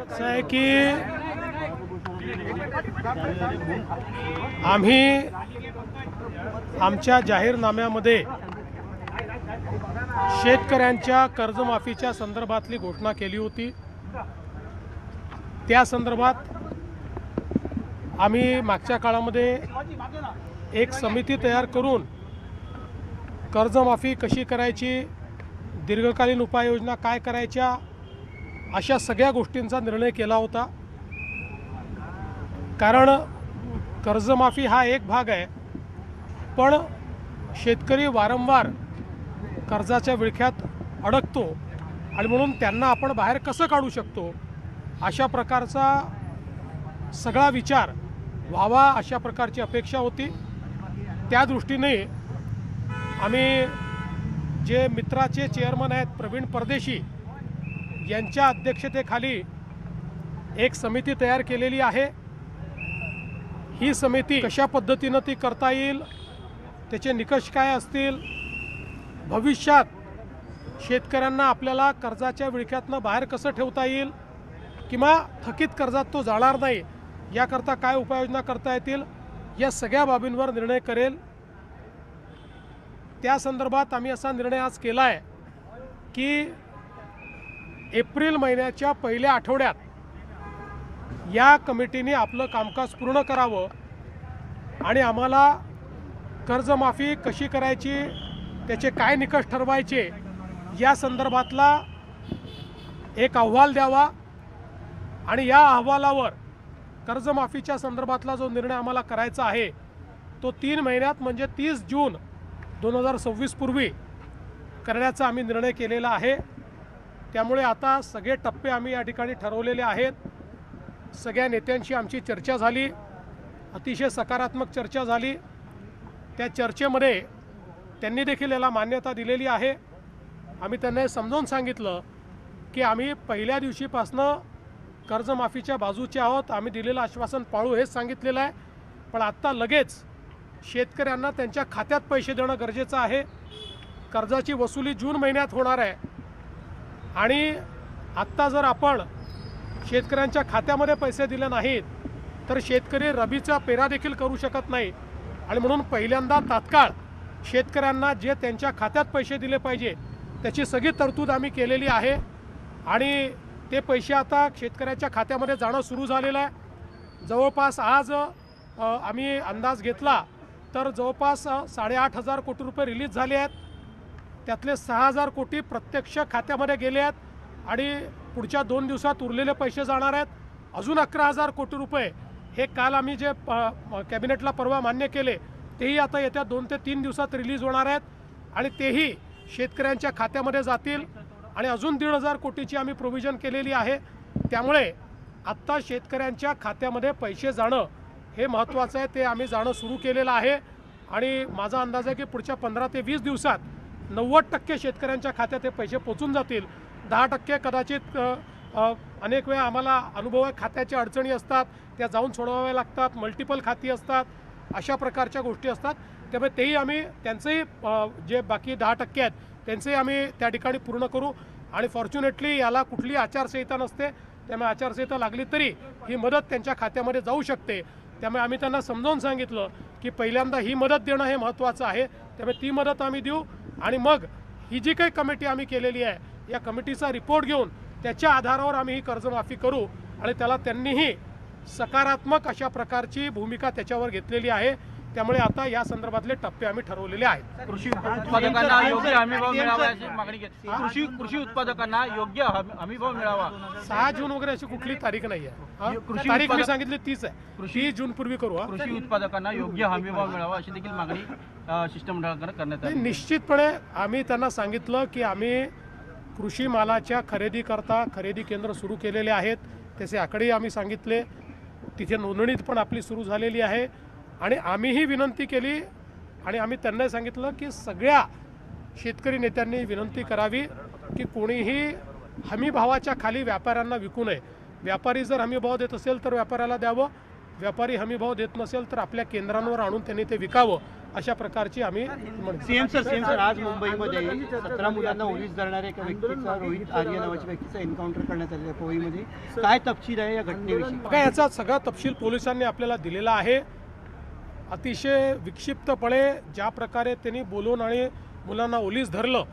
असं आहे की आम्ही आमच्या जाहीरनाम्यामध्ये शेतकऱ्यांच्या कर्जमाफीच्या संदर्भातली घोषणा केली होती। त्या संदर्भात आम्ही मागच्या काळामध्ये एक समिती तयार करून कर्जमाफी कशी करायची, दीर्घकालीन उपाययोजना काय करायच्या, अशा सगळ्या गोष्टींचा निर्णय केला होता। कारण कर्जमाफी हा एक भाग आहे, पण शेतकरी वारंवार कर्जाच्या विळख्यात अडकतो आणि म्हणून त्यांना आपण बाहेर कसं काढू शकतो अशा प्रकारचा सगळा विचार व्हावा अशा प्रकारची अपेक्षा होती। त्या दृष्टीने आम्ही जे मित्राचे चेअरमन आहेत प्रवीण परदेशी यांच्या अध्यक्षतेखाली एक समिती तयार केलेली आहे। ही समिती कशा पद्धतीने ती करता येईल, त्याचे निकष काय असतील, भविष्यात शेतकऱ्यांना आपल्याला कर्जाच्या विळख्यातनं बाहेर कसं ठेवता येईल किंवा थकीत कर्जात तो जाणार नाही याकरता काय उपाययोजना करता येतील, या सगळ्या बाबींवर निर्णय करेल। त्या संदर्भात आम्ही असा निर्णय आज केला आहे की एप्रिल महिन्याच्या पहिल्या आठवड्यात या कमिटीने आपलं कामकाज पूर्ण करावं आणि आम्हाला कर्जमाफी कशी करायची, त्याचे काय निकष ठरवायचे या संदर्भातला एक अहवाल द्यावा आणि या अहवालावर कर्जमाफीच्या संदर्भातला जो निर्णय आम्हाला करायचा आहे तो 3 महिन्यात म्हणजे 30 जून 2026 पूर्वी करण्याचा आम्ही निर्णय केलेला आहे। त्यामुळे आता सगळे टप्पे आम्ही या ठिकाणी ठरवलेले आहेत। सगळ्या नेत्यांशी आमची चर्चा झाली, अतिशय सकारात्मक चर्चा झाली। त्या चर्चेमध्ये त्यांनी देखील याला मान्यता दिलेली आहे। आम्ही त्यांना समजावून सांगितलं की आम्ही पहिल्या दिवशीपासनं कर्जमाफीच्या बाजूचे आहोत, आम्ही दिलेलं आश्वासन पाळू हेच सांगितलेलं आहे। पण आत्ता लगेच शेतकऱ्यांना त्यांच्या खात्यात पैसे देणं गरजेचं आहे। कर्जाची वसुली जून महिन्यात होणार आहे आणि आत्ता जर आपण शेतकऱ्यांच्या खात्यामध्ये पैसे दिले नाहीत तर शेतकरी रबीचा पेरा देखील करू शकत नाही आणि म्हणून पहिल्यांदा तात्काळ शेतकऱ्यांना जे त्यांच्या खात्यात पैसे दिले पाहिजे त्याची सगळी तरतूद आम्ही केलेली आहे आणि ते पैसे आता शेतकऱ्याच्या खात्यामध्ये जाणं सुरू झालेलं आहे। जवळपास आज आम्ही अंदाज घेतला तर जवळपास 8,500 कोटी रुपये रिलीज झाले आहेत। त्यातले 6,000 कोटी प्रत्यक्ष खात्यामध्ये गेले आहेत आणि पुढच्या 2 दिवसात उरलेले पैसे जाणार आहेत। अजून 11,000 कोटी रुपये हे काल आम्ही जे कॅबिनेटला परवा मान्य केले तेही आता येत्या 2 ते 3 दिवसात रिलीज होणार आहेत आणि तेही शेतकऱ्यांच्या खात्यामध्ये जातील आणि अजून 1,500 कोटीची आम्ही प्रोव्हिजन केलेली आहे। त्यामुळे आत्ता शेतकऱ्यांच्या खात्यामध्ये पैसे जाणं हे महत्त्वाचं आहे, ते आम्ही जाणं सुरू केलेलं आहे आणि माझा अंदाज आहे की पुढच्या 15 ते 20 दिवसात 90% शेतकऱ्यांच्या खात्यात हे पैसे पोचून जातील। 10% कदाचित अनेक वेळा आम्हाला अनुभव आहे, खात्याच्या अडचणी असतात त्या जाऊन सोडवाव्या लागतात, मल्टिपल खाती असतात, अशा प्रकारच्या गोष्टी असतात। त्यामुळे तेही आम्ही त्यांचंही जे बाकी 10% आहेत त्यांचंही आम्ही त्या ठिकाणी पूर्ण करू आणि फॉर्च्युनेटली याला कुठली आचारसंहिता नसते, त्यामुळे आचारसंहिता लागली तरी ही मदत त्यांच्या खात्यामध्ये जाऊ शकते। त्यामुळे आम्ही त्यांना समजावून सांगितलं की पहिल्यांदा ही मदत देणं हे महत्त्वाचं आहे, त्यामुळे ती मदत आम्ही देऊ आणि मग ही जी काही कमिटी आम्ही केलेली आहे या कमिटीचा रिपोर्ट घेऊन त्याच्या आधारावर आम्ही ही कर्जमाफी करू आणि त्याला त्यांनीही सकारात्मक अशा प्रकारची भूमिका त्याच्यावर घेतलेली आहे। त्यामुळे आता या संदर्भातले टप्पे आम्ही ठरवलेले आहेत। कृषी उत्पादकांना योग्य हमीभाव मिळावा अशी मागणी केली। कृषी उत्पादकांना योग्य हमीभाव मिळावा। 6 जून वगैरे अशी कुठली तारीख नाही आहे, तारीख मी सांगितली 30 आहे, 30 जून पूर्वी करू। कृषी उत्पादकांना योग्य हमीभाव मिळावा अशी देखील मागणी शिष्टमंडळाकडे करण्यात आली। निश्चितपणे आम्ही त्यांना सांगितलं की आम्ही कृषी मालाच्या खरेदीकरता खरेदी केंद्र सुरू केलेले आहेत, त्याचे आकडेही आम्ही सांगितले, तिथे नोंदणी पण आपली सुरू झालेली आहे आणि आम्हीही विनंती केली आणि आम्ही त्यांना सांगितलं की सगळ्या शेतकरी नेत्यांनी विनंती करावी की कोणीही हमीभावाच्या खाली व्यापाऱ्यांना विकू नये। व्यापारी जर हमीभाव देत असेल तर व्यापाऱ्याला द्यावं, व्यापारी हमीभाव देत नसेल तर आपल्या केंद्रांवर आणून त्यांनी ते विकावं अशा प्रकारची आम्ही म्हणतो. सीएम सर आज मुंबईमध्ये 17 मुलांना ओलीस धरणाऱ्या एका व्यक्तीचा, रोहित आर्य नावाच्या व्यक्तीचा एन्काउंटर करण्यात आलेला आहे पोईमध्ये. काय तपशील आहे या घटनेविषयी? बघा, याचा सगळा तपशील पोलिसांनी आपल्याला दिलेला आहे. अतिशय विक्षिप्तपणे ज्या प्रकारे त्यांनी बोलून आणि मुलांना ओलीस धरलं